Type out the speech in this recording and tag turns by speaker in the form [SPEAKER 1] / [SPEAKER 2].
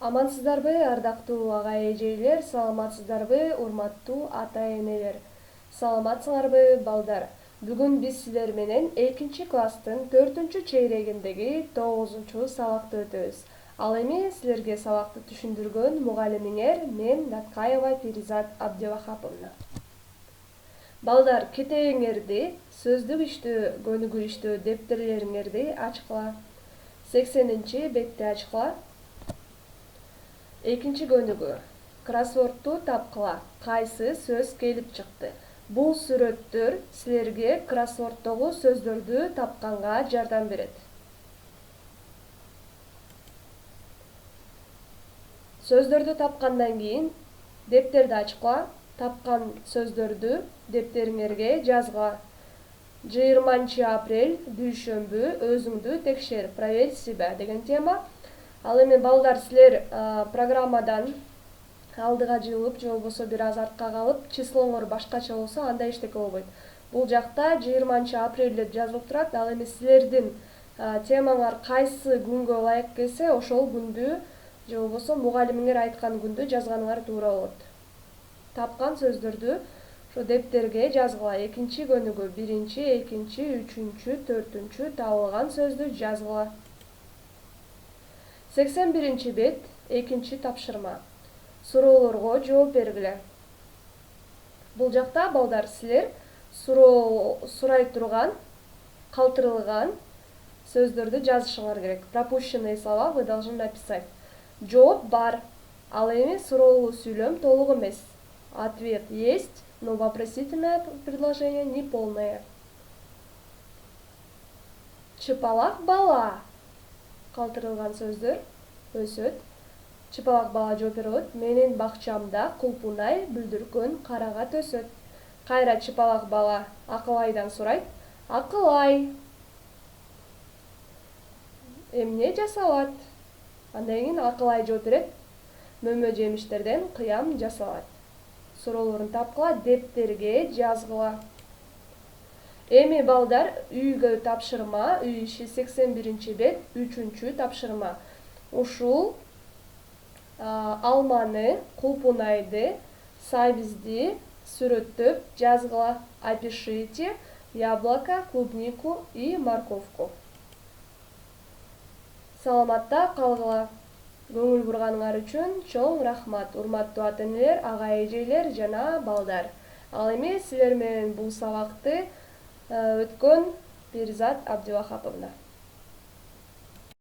[SPEAKER 1] Амансыздарбы, ардактуу ага эжелер, саламатсыздарбы, урматтуу ата-энелер. Саламатсыңарбы, балдар. Бүгүн биз силер менен 2 класстын 4-чейрегиндеги 9 сабакты өтөбүз. Ал эми силерге сабакты түшүндүргөн мугалимиңер мен Наткаева Перизат Абдивахаповна. Балдар, кетегиңерди, сөздүк иштөө, көнүгүү иштөө дептерлериңерди ачкыла. 80-бетти ачкыла. Экинчи көнүгүү. Кроссвордту тапкыла. Кайсы сөз келип чыкты? Бул сүрөттөр силерге кроссвордтогу сөздөрдү тапканга жардам берет. Сөздөрдү тапкандан кийин дептерди ачкыла. Тапкан сөздөрдү дептериңерге жазгыла. 20 апрель дүйшөмбү өзүңдү текшер, проверь себя деген тема. Ал эми балдар, силер программадан алдыга жылып же болбосо бир аз артка калып, числоңор башкача болсо анда эчтеке болбойт. Бул жакта 20 апрель деп жазылып турат. Ал эми силердин темаңар кайсы күнгө ылайык келсе, ошол күндү же болбосо мугалимиңер айткан күндү жазганыңар туура болот. Тапкан сөздөрдү ошо дептерге жазгыла. Экинчи көнүгүү, 1, 2, 3, 4 табылган сөздү жазгыла. 81-бет, 2 тапшырма. Суроолорго жооп бергиле. Бул жакта балдар, силер сурай турган, калтырылган сөздөрдү жазышыңар керек. Пропущенные слова вы должны написать. Жооп бар. Ал эми суроолуу сүйлөм толук эмес. Ответ есть, но вопросительное предложение неполное. Чыпалак бала. Калтырылган сөздөр өсөт. Чыпалак бала жооп бере алат. Менин бакчамда кулпунай бүлдүргөн карагат өсөт. Кайра чыпалак бала Акылайдан сурайт. Акылай, эмне жасалат? Андан кийин Акылай жооп берет. Мөмө жемиштерден кыям жасалат. Суроолорун тапкыла, дептерге жазгыла. Эми балдар, үйгө тапшырма, үй иши 81-бет, 3 тапшырма. Ушул алманы, кулпунайды, сабизди сүрөттөп жазгыла. Опишите яблоко, клубнику и морковку. Саламатта калгыла. Көңүл бурганыңар үчүн чоң рахмат, урматтуу ата-энелер, ага эжелер жана балдар. Ал эми силер менен бул сабакты өткөн Перизат Абдивахаповна.